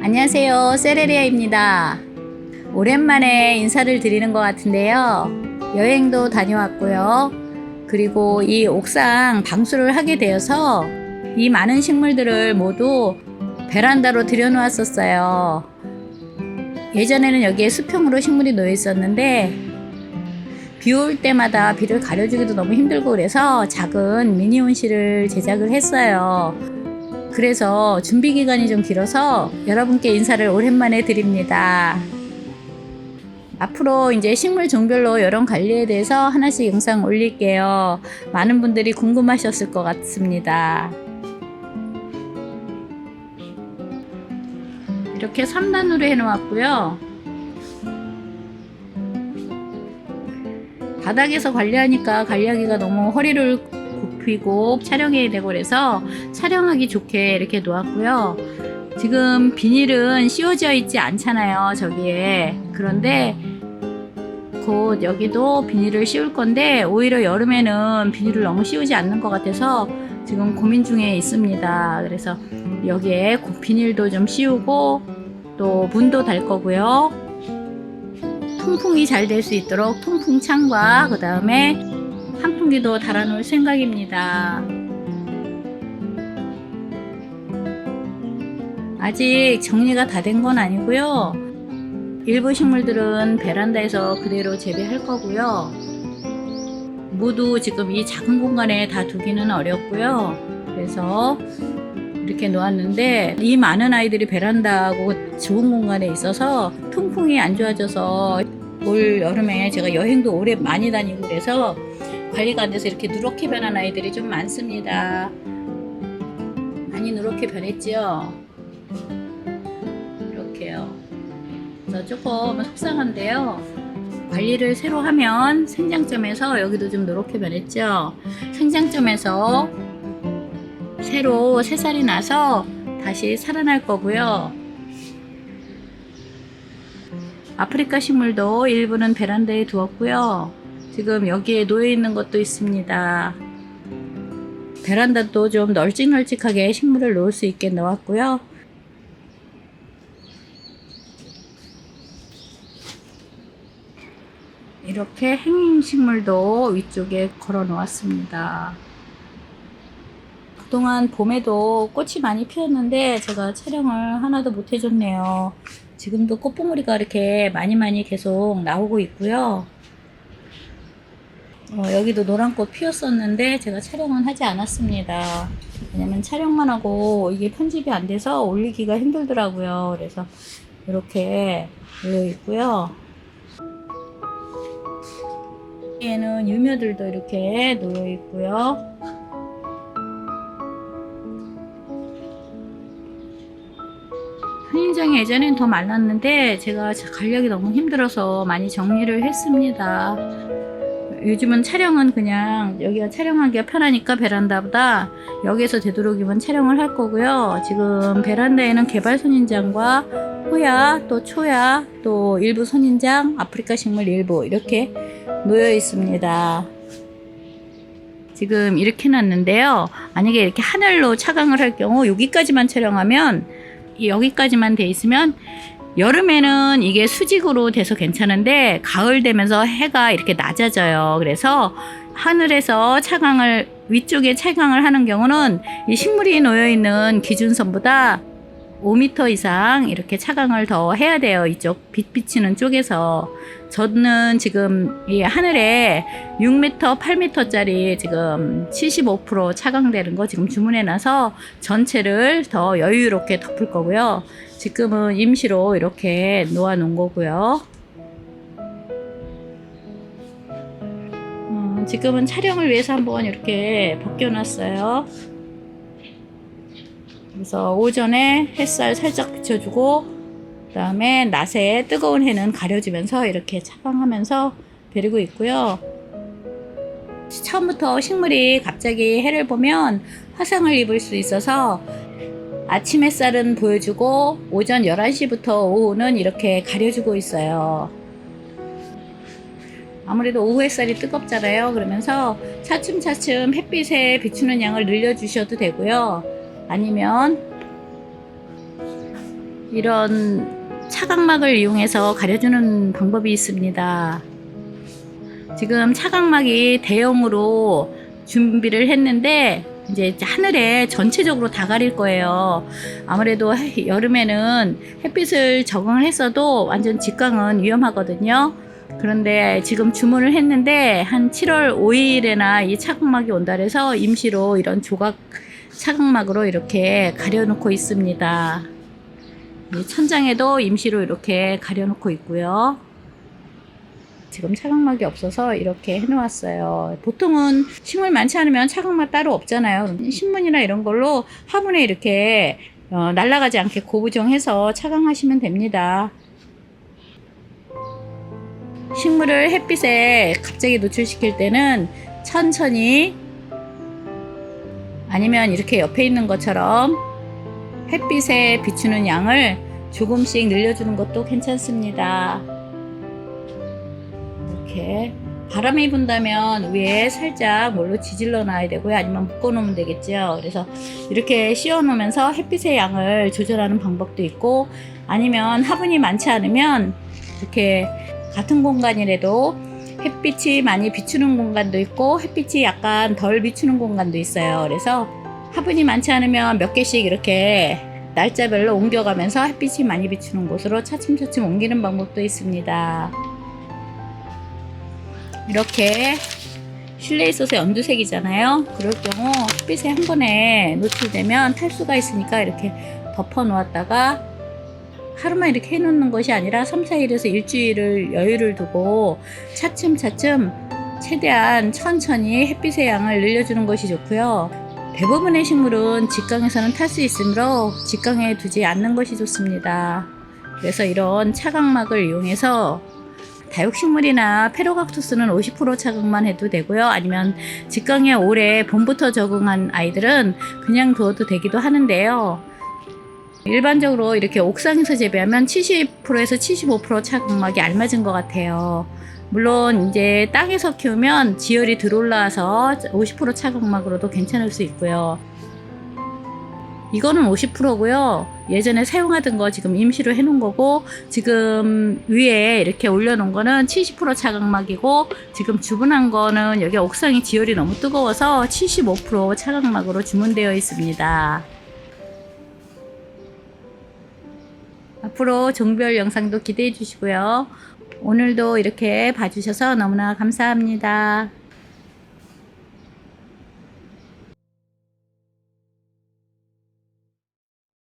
안녕하세요, 세레리아입니다. 오랜만에 인사를 드리는 것 같은데요. 여행도 다녀왔고요. 그리고 이 옥상 방수를 하게 되어서 이 많은 식물들을 모두 베란다로 들여놓았었어요. 예전에는 여기에 수평으로 식물이 놓여 있었는데 비 올 때마다 비를 가려주기도 너무 힘들고 그래서 작은 미니 온실을 제작을 했어요. 그래서 준비 기간이 좀 길어서 여러분께 인사를 오랜만에 드립니다. 앞으로 이제 식물 종별로 여러 관리에 대해서 하나씩 영상 올릴게요. 많은 분들이 궁금하셨을 것 같습니다. 이렇게 3단으로 해놓았고요. 바닥에서 관리하니까 관리하기가 너무 허리를 굽히고 촬영해야 되고 그래서 촬영하기 좋게 이렇게 놓았고요. 지금 비닐은 씌워져 있지 않잖아요, 저기에. 그런데 곧 여기도 비닐을 씌울 건데 오히려 여름에는 비닐을 너무 씌우지 않는 것 같아서 지금 고민 중에 있습니다. 그래서 여기에 비닐도 좀 씌우고 또 문도 달 거고요. 통풍이 잘 될 수 있도록 통풍창과 그 다음에 환풍기도 달아 놓을 생각입니다. 아직 정리가 다 된 건 아니고요. 일부 식물들은 베란다에서 그대로 재배할 거고요. 모두 지금 이 작은 공간에 다 두기는 어렵고요. 그래서 이렇게 놓았는데 이 많은 아이들이 베란다하고 좋은 공간에 있어서 통풍이 안 좋아져서 올 여름에 제가 여행도 오래 많이 다니고 그래서 관리가 안 돼서 이렇게 누렇게 변한 아이들이 좀 많습니다. 많이 누렇게 변했죠? 이렇게요. 그래서 조금 속상한데요. 관리를 새로 하면 생장점에서 여기도 좀 누렇게 변했죠? 생장점에서 새로 새살이 나서 다시 살아날 거고요. 아프리카 식물도 일부는 베란다에 두었고요. 지금 여기에 놓여 있는 것도 있습니다. 베란다도 좀 널찍널찍하게 식물을 놓을 수 있게 놓았고요. 이렇게 행잉 식물도 위쪽에 걸어 놓았습니다. 그동안 봄에도 꽃이 많이 피었는데 제가 촬영을 하나도 못 해줬네요. 지금도 꽃봉오리가 이렇게 많이 계속 나오고 있고요. 여기도 노란 꽃 피었었는데 제가 촬영은 하지 않았습니다. 왜냐면 촬영만 하고 이게 편집이 안 돼서 올리기가 힘들더라고요. 그래서 이렇게 놓여 있고요. 여기에는 유묘들도 이렇게 놓여 있고요. 선인장이 예전엔 더 많았는데 제가 관리하기 너무 힘들어서 많이 정리를 했습니다. 요즘은 촬영은 그냥 여기가 촬영하기가 편하니까 베란다보다 여기에서 되도록이면 촬영을 할 거고요. 지금 베란다에는 개발 선인장과 호야, 또 초야, 또 일부 선인장, 아프리카 식물 일부 이렇게 놓여 있습니다. 지금 이렇게 놨는데요. 만약에 이렇게 하늘로 차광을 할 경우 여기까지만 촬영하면 여기까지만 돼 있으면 여름에는 이게 수직으로 돼서 괜찮은데 가을 되면서 해가 이렇게 낮아져요. 그래서 하늘에서 차광을 위쪽에 차광을 하는 경우는 이 식물이 놓여 있는 기준선보다 5m 이상 이렇게 차광을 더 해야 돼요. 이쪽 빛 비치는 쪽에서. 저는 지금 이 하늘에 6m, 8m짜리 지금 75% 차광되는 거 지금 주문해 놔서 전체를 더 여유롭게 덮을 거고요. 지금은 임시로 이렇게 놓아 놓은 거고요. 지금은 촬영을 위해서 한번 이렇게 벗겨 놨어요. 그래서 오전에 햇살 살짝 비춰주고 그 다음에 낮에 뜨거운 해는 가려주면서 이렇게 차광하면서 베리고 있고요. 처음부터 식물이 갑자기 해를 보면 화상을 입을 수 있어서 아침 햇살은 보여주고 오전 11시부터 오후는 이렇게 가려주고 있어요. 아무래도 오후 햇살이 뜨겁잖아요. 그러면서 차츰차츰 햇빛에 비추는 양을 늘려주셔도 되고요. 아니면 이런 차각막을 이용해서 가려주는 방법이 있습니다. 지금 차각막이 대형으로 준비를 했는데 이제 하늘에 전체적으로 다 가릴 거예요. 아무래도 여름에는 햇빛을 적응을 했어도 완전 직광은 위험하거든요. 그런데 지금 주문을 했는데 한 7월 5일에나 이 차각막이 온다 해서 임시로 이런 조각 차각막으로 이렇게 가려놓고 있습니다. 이 천장에도 임시로 이렇게 가려놓고 있고요. 지금 차각막이 없어서 이렇게 해놓았어요. 보통은 식물 많지 않으면 차각막 따로 없잖아요. 신문이나 이런 걸로 화분에 이렇게 날아가지 않게 고부정해서 차광하시면 됩니다. 식물을 햇빛에 갑자기 노출시킬 때는 천천히, 아니면 이렇게 옆에 있는 것처럼 햇빛에 비추는 양을 조금씩 늘려주는 것도 괜찮습니다. 이렇게 바람이 분다면 위에 살짝 뭘로 지질러 놔야 되고요. 아니면 묶어 놓으면 되겠죠. 그래서 이렇게 씌워 놓으면서 햇빛의 양을 조절하는 방법도 있고, 아니면 화분이 많지 않으면 이렇게 같은 공간이라도 햇빛이 많이 비추는 공간도 있고 햇빛이 약간 덜 비추는 공간도 있어요. 그래서 화분이 많지 않으면 몇 개씩 이렇게 날짜별로 옮겨가면서 햇빛이 많이 비추는 곳으로 차츰차츰 옮기는 방법도 있습니다. 이렇게 실내에 있어서 연두색이잖아요. 그럴 경우 햇빛에 한 번에 노출되면 탈수가 있으니까 이렇게 덮어 놓았다가 하루만 이렇게 해놓는 것이 아니라 3, 4일에서 일주일을 여유를 두고 차츰차츰 최대한 천천히 햇빛의 양을 늘려주는 것이 좋고요. 대부분의 식물은 직광에서는 탈 수 있으므로 직광에 두지 않는 것이 좋습니다. 그래서 이런 차각막을 이용해서 다육식물이나 페로각투스는 50% 차각만 해도 되고요. 아니면 직광에 오래 봄부터 적응한 아이들은 그냥 두어도 되기도 하는데요. 일반적으로 이렇게 옥상에서 재배하면 70%에서 75% 차각막이 알맞은 것 같아요. 물론 이제 땅에서 키우면 지열이 들어올라와서 50% 차각막으로도 괜찮을 수 있고요. 이거는 50%고요. 예전에 사용하던 거 지금 임시로 해놓은 거고, 지금 위에 이렇게 올려놓은 거는 70% 차각막이고, 지금 주문한 거는 여기 옥상이 지열이 너무 뜨거워서 75% 차각막으로 주문되어 있습니다. 앞으로 종별 영상도 기대해 주시고요. 오늘도 이렇게 봐주셔서 너무나 감사합니다.